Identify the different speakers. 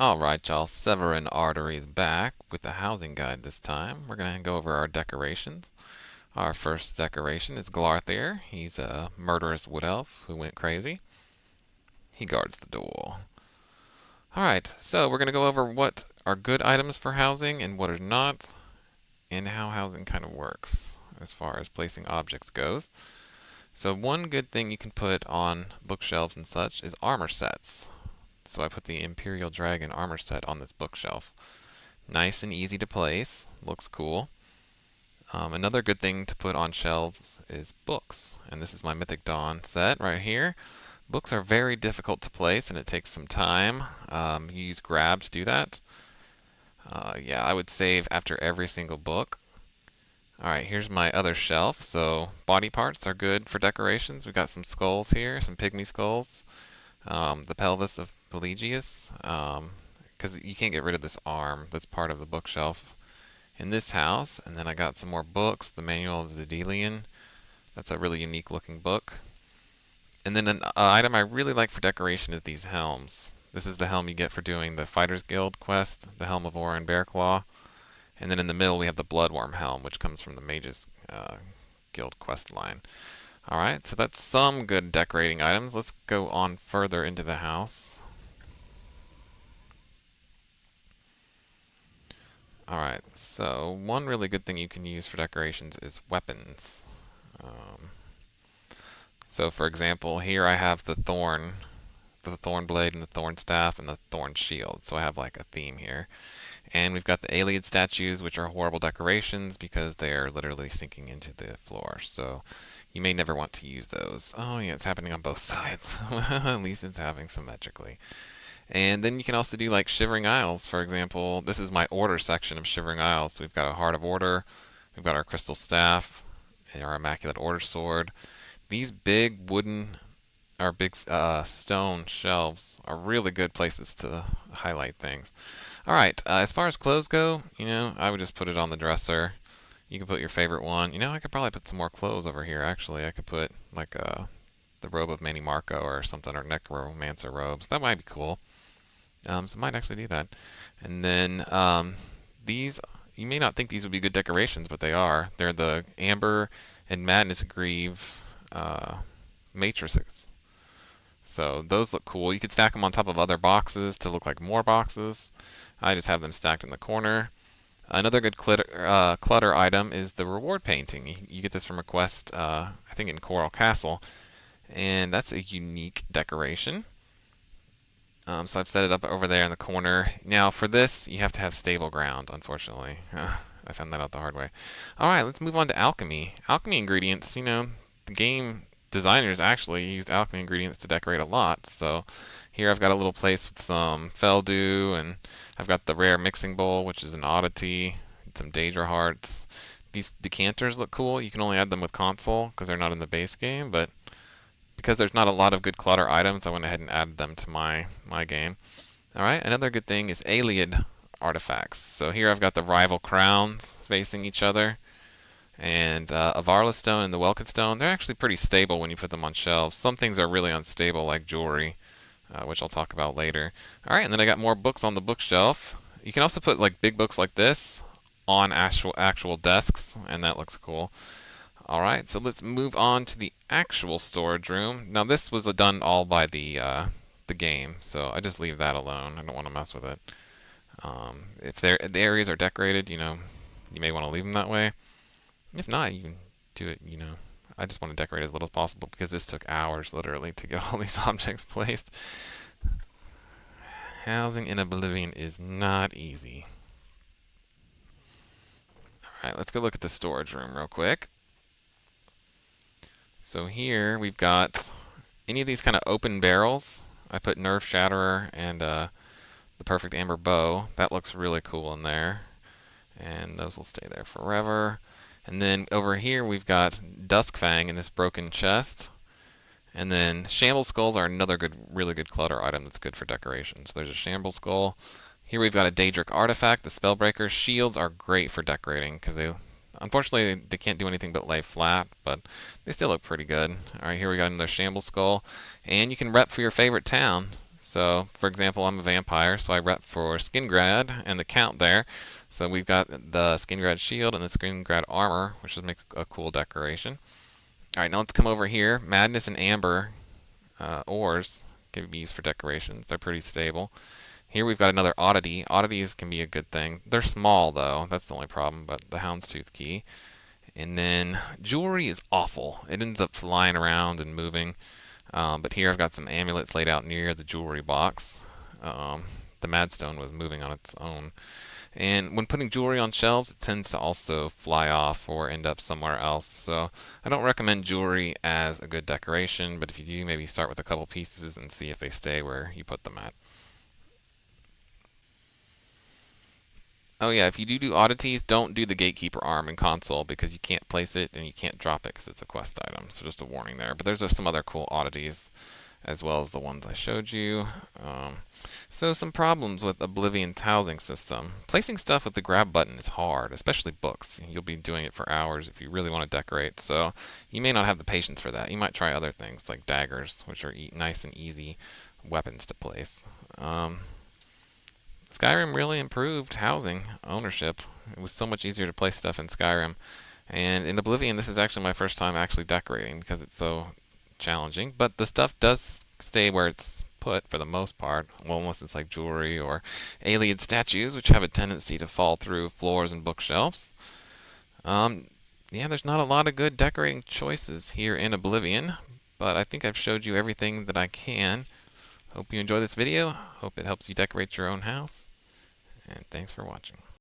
Speaker 1: Alright, y'all, Severin Arteries back with the housing guide this time. We're going to go over our decorations. Our first decoration is Glarthir. He's a murderous wood elf who went crazy. He guards the door. Alright, so we're going to go over what are good items for housing and what are not, and how housing kind of works as far as placing objects goes. So one good thing you can put on bookshelves and such is armor sets. So I put the Imperial Dragon armor set on this bookshelf. Nice and easy to place. Looks cool. Another good thing to put on shelves is books. And this is my Mythic Dawn set right here. Books are very difficult to place and it takes some time. You use grab to do that. Yeah, I would save after every single book. Alright, here's my other shelf. So body parts are good for decorations. We've got some skulls here, some pygmy skulls. The pelvis of Pelagius, because you can't get rid of this arm that's part of the bookshelf in this house. And then I got some more books, the Manual of Zedelian. That's a really unique looking book. And then an item I really like for decoration is these helms. This is the helm you get for doing the Fighters Guild quest, the Helm of Orin Bearclaw. And then in the middle we have the Bloodworm helm, which comes from the Mages Guild quest line. Alright, so that's some good decorating items. Let's go on further into the house. Alright, so one really good thing you can use for decorations is weapons. So for example, here I have the thorn blade and the thorn staff and the thorn shield. So I have like a theme here. And we've got the Aeliad statues, which are horrible decorations because they're literally sinking into the floor. So you may never want to use those. Oh yeah, it's happening on both sides. At least it's happening symmetrically. And then you can also do like Shivering Isles, for example. This is my order section of Shivering Isles. So we've got a Heart of Order, we've got our Crystal Staff, and our Immaculate Order Sword. These big wooden or big stone shelves are really good places to highlight things. Alright, as far as clothes go, I would just put it on the dresser. You can put your favorite one. I could probably put some more clothes over here, actually. I could put, like, the robe of Manny Marco or something, or necromancer robes. That might be cool. So I might actually do that. And then these, you may not think these would be good decorations, but they are. They're the Amber and Madness Grieve matrices. So those look cool. You could stack them on top of other boxes to look like more boxes. I just have them stacked in the corner. Another good clutter item is the reward painting. You get this from a quest, I think in Coral Castle, and that's a unique decoration. So I've set it up over there in the corner. Now for this, you have to have stable ground, unfortunately. I found that out the hard way. Alright, let's move on to alchemy. Alchemy ingredients, the game designers actually used alchemy ingredients to decorate a lot. So here I've got a little place with some Feldew, and I've got the rare mixing bowl, which is an oddity, and some Daedra hearts. These decanters look cool. You can only add them with console because they're not in the base game, but because there's not a lot of good clutter items, I went ahead and added them to my game. Alright, another good thing is Aeliad artifacts. So here I've got the rival crowns facing each other. And Avarla Stone and the Welkin Stone, they're actually pretty stable when you put them on shelves. Some things are really unstable, like jewelry, which I'll talk about later. Alright, and then I got more books on the bookshelf. You can also put like big books like this on actual desks, and that looks cool. Alright, so let's move on to the actual storage room. Now this was done all by the game, so I just leave that alone. I don't want to mess with it. If the areas are decorated, you may want to leave them that way. If not, you can do it, I just want to decorate as little as possible because this took hours, literally, to get all these objects placed. Housing in Oblivion is not easy. Alright, let's go look at the storage room real quick. So here we've got any of these kind of open barrels. I put Nerve Shatterer and the Perfect Amber Bow. That looks really cool in there. And those will stay there forever. And then over here we've got Duskfang in this broken chest. And then Shamble Skulls are another really good clutter item that's good for decoration. So there's a Shamble Skull. Here we've got a Daedric artifact, the Spellbreaker. Shields are great for decorating because unfortunately they can't do anything but lay flat, but they still look pretty good. Alright, here we got another Shamble Skull. And you can rep for your favorite town. So, for example, I'm a vampire, so I rep for Skingrad and the count there. So we've got the Skingrad shield and the Skingrad armor, which will make a cool decoration. All right, now let's come over here. Madness and Amber ores can be used for decorations. They're pretty stable. Here we've got another oddity. Oddities can be a good thing. They're small though. That's the only problem. But the Houndstooth key. And then jewelry is awful. It ends up flying around and moving. But here I've got some amulets laid out near the jewelry box. The Madstone was moving on its own. And when putting jewelry on shelves, it tends to also fly off or end up somewhere else. So I don't recommend jewelry as a good decoration, but if you do, maybe start with a couple pieces and see if they stay where you put them at. Oh yeah, if you do oddities, don't do the Gatekeeper arm in console because you can't place it and you can't drop it because it's a quest item. So just a warning there. But there's just some other cool oddities as well as the ones I showed you. So some problems with Oblivion's housing system. Placing stuff with the grab button is hard, especially books. You'll be doing it for hours if you really want to decorate. So you may not have the patience for that. You might try other things like daggers, which are nice and easy weapons to place. Skyrim really improved housing ownership. It was so much easier to place stuff in Skyrim. And in Oblivion, this is actually my first time actually decorating because it's so challenging. But the stuff does stay where it's put for the most part. Well, unless it's like jewelry or alien statues, which have a tendency to fall through floors and bookshelves. Yeah, there's not a lot of good decorating choices here in Oblivion. But I think I've showed you everything that I can. Hope you enjoy this video. Hope it helps you decorate your own house. And thanks for watching.